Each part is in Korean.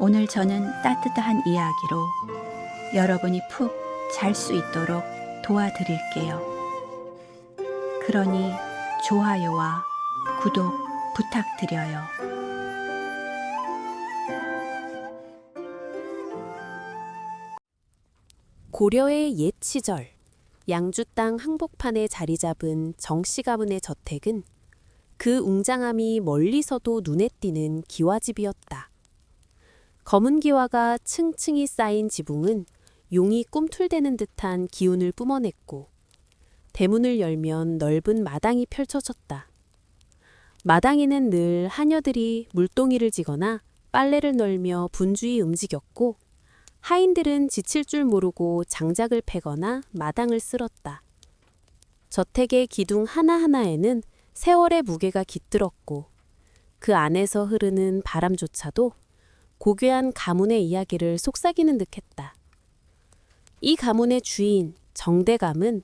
오늘 저는 따뜻한 이야기로 여러분이 푹 잘 수 있도록 도와드릴게요. 그러니 좋아요와 구독 부탁드려요. 고려의 옛 시절 양주 땅 항복판에 자리 잡은 정씨 가문의 저택은 그 웅장함이 멀리서도 눈에 띄는 기와집이었다. 검은 기와가 층층이 쌓인 지붕은 용이 꿈틀대는 듯한 기운을 뿜어냈고 대문을 열면 넓은 마당이 펼쳐졌다. 마당에는 늘 하녀들이 물동이를 지거나 빨래를 널며 분주히 움직였고 하인들은 지칠 줄 모르고 장작을 패거나 마당을 쓸었다. 저택의 기둥 하나하나에는 세월의 무게가 깃들었고 그 안에서 흐르는 바람조차도 고귀한 가문의 이야기를 속삭이는 듯했다. 이 가문의 주인 정대감은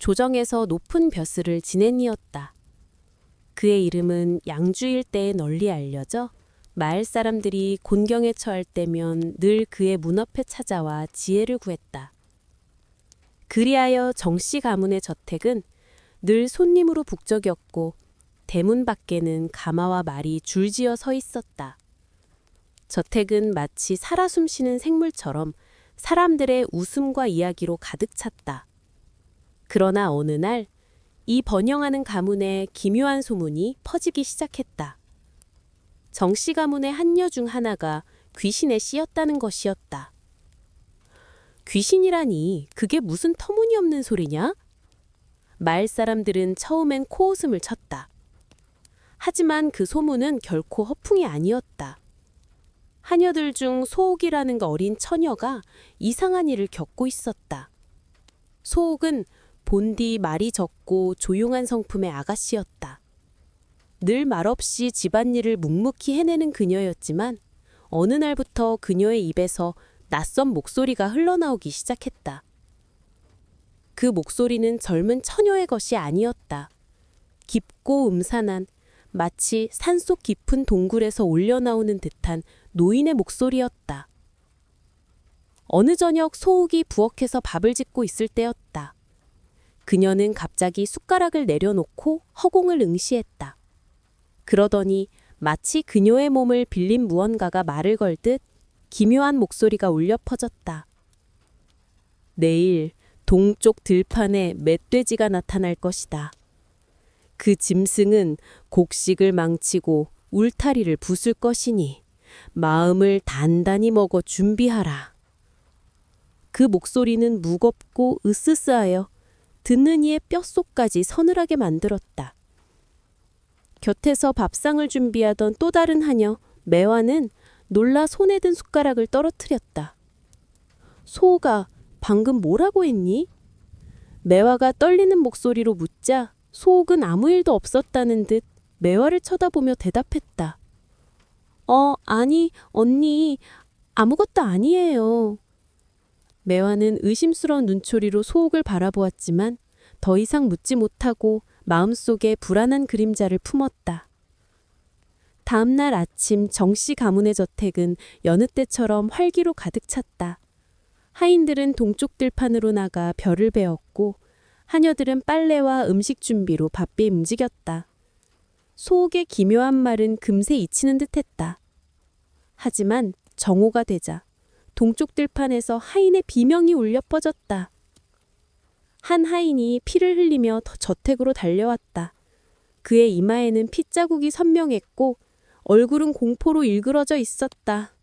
조정에서 높은 벼슬을 지낸 이었다. 그의 이름은 양주 일대에 널리 알려져 마을 사람들이 곤경에 처할 때면 늘 그의 문 앞에 찾아와 지혜를 구했다. 그리하여 정씨 가문의 저택은 늘 손님으로 북적였고 대문 밖에는 가마와 말이 줄지어 서 있었다. 저택은 마치 살아 숨쉬는 생물처럼 사람들의 웃음과 이야기로 가득 찼다. 그러나 어느 날 이 번영하는 가문에 기묘한 소문이 퍼지기 시작했다. 정씨 가문의 한녀 중 하나가 귀신에 씌였다는 것이었다. 귀신이라니 그게 무슨 터무니없는 소리냐? 마을 사람들은 처음엔 코웃음을 쳤다. 하지만 그 소문은 결코 허풍이 아니었다. 하녀들 중 소옥이라는 어린 처녀가 이상한 일을 겪고 있었다. 소옥은 본디 말이 적고 조용한 성품의 아가씨였다. 늘 말없이 집안일을 묵묵히 해내는 그녀였지만 어느 날부터 그녀의 입에서 낯선 목소리가 흘러나오기 시작했다. 그 목소리는 젊은 처녀의 것이 아니었다. 깊고 음산한 마치 산속 깊은 동굴에서 올려나오는 듯한 노인의 목소리였다. 어느 저녁 소옥이 부엌에서 밥을 짓고 있을 때였다. 그녀는 갑자기 숟가락을 내려놓고 허공을 응시했다. 그러더니 마치 그녀의 몸을 빌린 무언가가 말을 걸듯 기묘한 목소리가 울려 퍼졌다. 내일 동쪽 들판에 멧돼지가 나타날 것이다. 그 짐승은 곡식을 망치고 울타리를 부술 것이니 마음을 단단히 먹어 준비하라. 그 목소리는 무겁고 으스스하여 듣는 이의 뼛속까지 서늘하게 만들었다. 곁에서 밥상을 준비하던 또 다른 하녀 매화는 놀라 손에 든 숟가락을 떨어뜨렸다. 소가 방금 뭐라고 했니? 매화가 떨리는 목소리로 묻자 소옥은 아무 일도 없었다는 듯 매화를 쳐다보며 대답했다. 아니, 언니, 아무것도 아니에요. 매화는 의심스러운 눈초리로 소옥을 바라보았지만 더 이상 묻지 못하고 마음속에 불안한 그림자를 품었다. 다음 날 아침 정씨 가문의 저택은 여느 때처럼 활기로 가득 찼다. 하인들은 동쪽 들판으로 나가 별을 베었고 하녀들은 빨래와 음식 준비로 바삐 움직였다. 소옥의 기묘한 말은 금세 잊히는 듯했다. 하지만 정오가 되자 동쪽 들판에서 하인의 비명이 울려 퍼졌다. 한 하인이 피를 흘리며 저택으로 달려왔다. 그의 이마에는 핏자국이 선명했고 얼굴은 공포로 일그러져 있었다.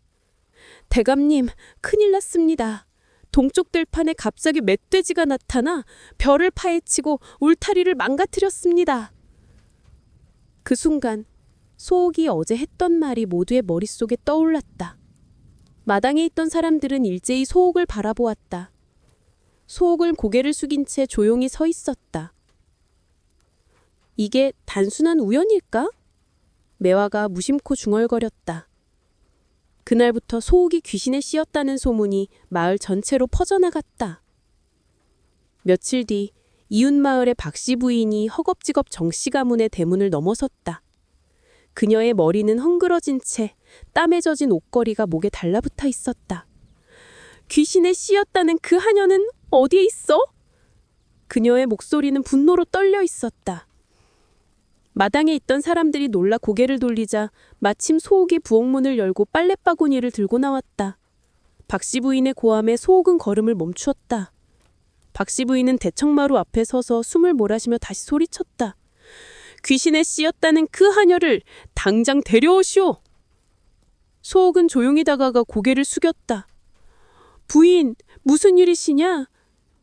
대감님, 큰일 났습니다. 동쪽 들판에 갑자기 멧돼지가 나타나 별을 파헤치고 울타리를 망가뜨렸습니다. 그 순간 소옥이 어제 했던 말이 모두의 머릿속에 떠올랐다. 마당에 있던 사람들은 일제히 소옥을 바라보았다. 소옥은 고개를 숙인 채 조용히 서 있었다. 이게 단순한 우연일까? 매화가 무심코 중얼거렸다. 그날부터 소옥이 귀신에 씌었다는 소문이 마을 전체로 퍼져나갔다. 며칠 뒤 이웃마을의 박씨 부인이 허겁지겁 정씨 가문의 대문을 넘어섰다. 그녀의 머리는 헝그러진 채 땀에 젖은 옷걸이가 목에 달라붙어 있었다. 귀신에 씌었다는 그 하녀는 어디에 있어? 그녀의 목소리는 분노로 떨려 있었다. 마당에 있던 사람들이 놀라 고개를 돌리자 마침 소옥이 부엌문을 열고 빨랫바구니를 들고 나왔다. 박씨 부인의 고함에 소옥은 걸음을 멈추었다. 박씨 부인은 대청마루 앞에 서서 숨을 몰아쉬며 다시 소리쳤다. 귀신에 씌었다는 그 하녀를 당장 데려오시오. 소옥은 조용히 다가가 고개를 숙였다. 부인, 무슨 일이시냐?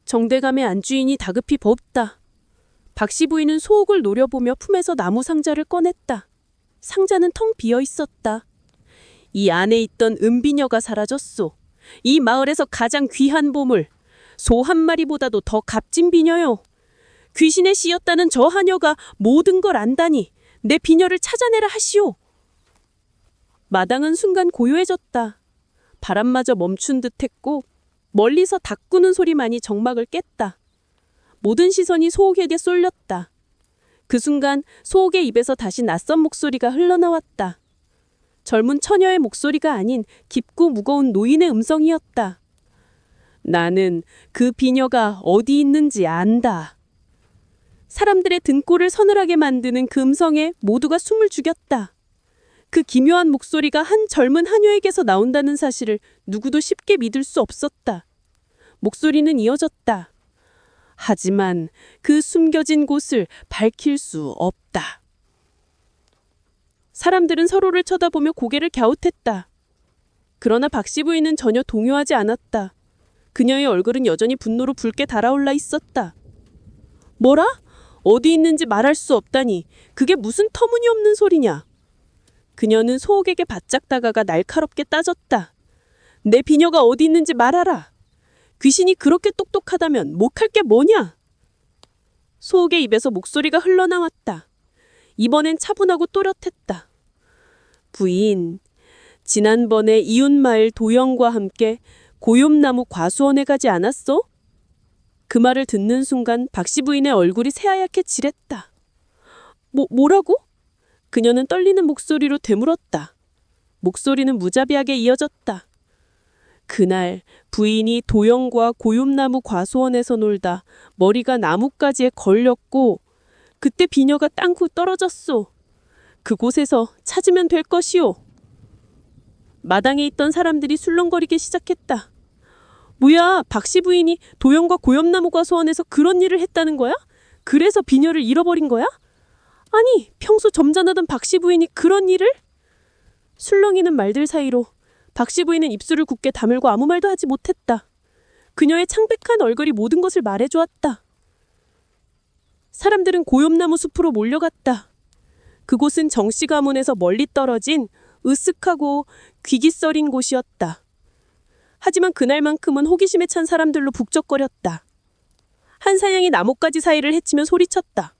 정대감의 안주인이 다급히 법다. 박씨 부인은 소옥을 노려보며 품에서 나무 상자를 꺼냈다. 상자는 텅 비어 있었다. 이 안에 있던 은비녀가 사라졌소. 이 마을에서 가장 귀한 보물, 소 한 마리보다도 더 값진 비녀요. 귀신에 씌었다는 저 하녀가 모든 걸 안다니 내 비녀를 찾아내라 하시오. 마당은 순간 고요해졌다. 바람마저 멈춘 듯했고 멀리서 닭 구는 소리만이 정막을 깼다. 모든 시선이 소옥에게 쏠렸다. 그 순간 소옥의 입에서 다시 낯선 목소리가 흘러나왔다. 젊은 처녀의 목소리가 아닌 깊고 무거운 노인의 음성이었다. 나는 그 비녀가 어디 있는지 안다. 사람들의 등골을 서늘하게 만드는 그 음성에 모두가 숨을 죽였다. 그 기묘한 목소리가 한 젊은 하녀에게서 나온다는 사실을 누구도 쉽게 믿을 수 없었다. 목소리는 이어졌다. 하지만 그 숨겨진 곳을 밝힐 수 없다. 사람들은 서로를 쳐다보며 고개를 갸웃했다. 그러나 박씨 부인은 전혀 동요하지 않았다. 그녀의 얼굴은 여전히 분노로 붉게 달아올라 있었다. 뭐라? 어디 있는지 말할 수 없다니 그게 무슨 터무니없는 소리냐? 그녀는 소옥에게 바짝 다가가 날카롭게 따졌다. 내 비녀가 어디 있는지 말하라. 귀신이 그렇게 똑똑하다면 목할 게 뭐냐? 소옥의 입에서 목소리가 흘러나왔다. 이번엔 차분하고 또렷했다. 부인, 지난번에 이웃마을 도영과 함께 고욤나무 과수원에 가지 않았소? 그 말을 듣는 순간 박씨 부인의 얼굴이 새하얗게 질했다. 뭐라고? 그녀는 떨리는 목소리로 되물었다. 목소리는 무자비하게 이어졌다. 그날 부인이 도영과 고욤나무 과수원에서 놀다 머리가 나뭇가지에 걸렸고 그때 비녀가 땅콩 떨어졌소. 그곳에서 찾으면 될 것이오. 마당에 있던 사람들이 술렁거리기 시작했다. 뭐야, 박씨 부인이 도영과 고욤나무 과수원에서 그런 일을 했다는 거야? 그래서 비녀를 잃어버린 거야? 아니, 평소 점잖하던 박씨 부인이 그런 일을? 술렁이는 말들 사이로 박씨 부인은 입술을 굳게 다물고 아무 말도 하지 못했다. 그녀의 창백한 얼굴이 모든 것을 말해주었다. 사람들은 고욤나무 숲으로 몰려갔다. 그곳은 정씨 가문에서 멀리 떨어진 으쓱하고 귀깃서린 곳이었다. 하지만 그날만큼은 호기심에 찬 사람들로 북적거렸다. 한 사냥이 나뭇가지 사이를 헤치며 소리쳤다.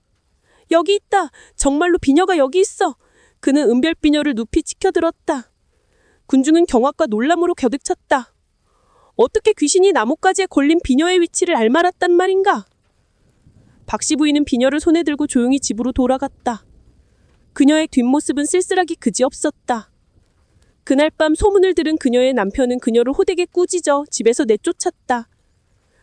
여기 있다. 정말로 비녀가 여기 있어. 그는 은별비녀를 눕히 치켜들었다. 군중은 경악과 놀람으로 겨득 찼다. 어떻게 귀신이 나뭇가지에 걸린 비녀의 위치를 알말았단 말인가? 박씨 부인은 비녀를 손에 들고 조용히 집으로 돌아갔다. 그녀의 뒷모습은 쓸쓸하기 그지없었다. 그날 밤 소문을 들은 그녀의 남편은 그녀를 호되게 꾸짖어 집에서 내쫓았다.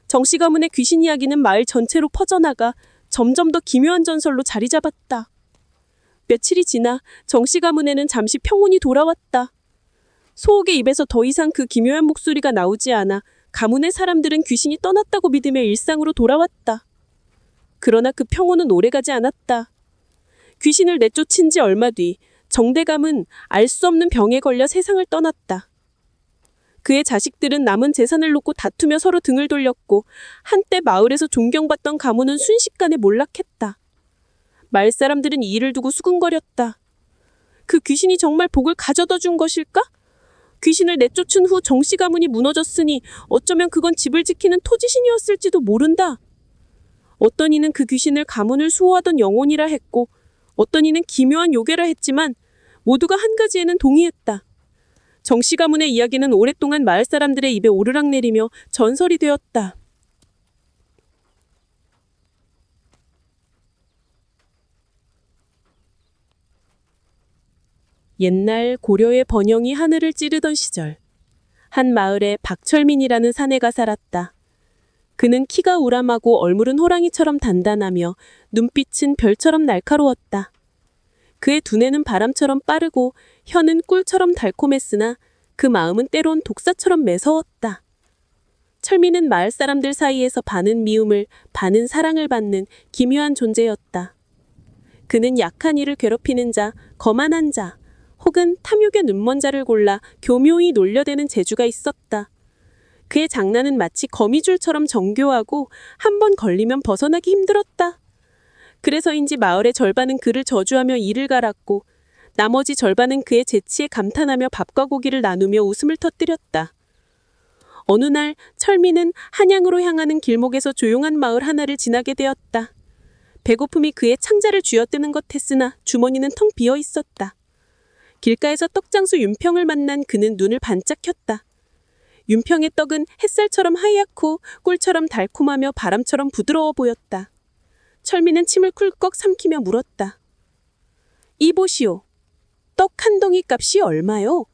정씨 가문의 귀신 이야기는 마을 전체로 퍼져나가 점점 더 기묘한 전설로 자리 잡았다. 며칠이 지나 정씨 가문에는 잠시 평온이 돌아왔다. 소옥의 입에서 더 이상 그 기묘한 목소리가 나오지 않아 가문의 사람들은 귀신이 떠났다고 믿으며 일상으로 돌아왔다. 그러나 그 평온은 오래가지 않았다. 귀신을 내쫓은 지 얼마 뒤 정대감은 알 수 없는 병에 걸려 세상을 떠났다. 그의 자식들은 남은 재산을 놓고 다투며 서로 등을 돌렸고 한때 마을에서 존경받던 가문은 순식간에 몰락했다. 마을 사람들은 이 일을 두고 수군거렸다. 그 귀신이 정말 복을 가져다 준 것일까? 귀신을 내쫓은 후 정씨 가문이 무너졌으니 어쩌면 그건 집을 지키는 토지신이었을지도 모른다. 어떤 이는 그 귀신을 가문을 수호하던 영혼이라 했고 어떤 이는 기묘한 요괴라 했지만 모두가 한 가지에는 동의했다. 정씨 가문의 이야기는 오랫동안 마을 사람들의 입에 오르락내리며 전설이 되었다. 옛날 고려의 번영이 하늘을 찌르던 시절, 한 마을에 박철민이라는 사내가 살았다. 그는 키가 우람하고 얼굴은 호랑이처럼 단단하며 눈빛은 별처럼 날카로웠다. 그의 두뇌는 바람처럼 빠르고 혀는 꿀처럼 달콤했으나 그 마음은 때론 독사처럼 매서웠다. 철민은 마을 사람들 사이에서 반은 미움을, 반은 사랑을 받는 기묘한 존재였다. 그는 약한 이를 괴롭히는 자, 거만한 자, 혹은 탐욕의 눈먼 자를 골라 교묘히 놀려대는 재주가 있었다. 그의 장난은 마치 거미줄처럼 정교하고 한 번 걸리면 벗어나기 힘들었다. 그래서인지 마을의 절반은 그를 저주하며 이를 갈았고 나머지 절반은 그의 재치에 감탄하며 밥과 고기를 나누며 웃음을 터뜨렸다. 어느 날 철민은 한양으로 향하는 길목에서 조용한 마을 하나를 지나게 되었다. 배고픔이 그의 창자를 쥐어뜨는 것 했으나 주머니는 텅 비어 있었다. 길가에서 떡장수 윤평을 만난 그는 눈을 반짝 켰다. 윤평의 떡은 햇살처럼 하얗고 꿀처럼 달콤하며 바람처럼 부드러워 보였다. 철민은 침을 쿨꺽 삼키며 물었다. 이보시오. 떡 한 덩이 값이 얼마요?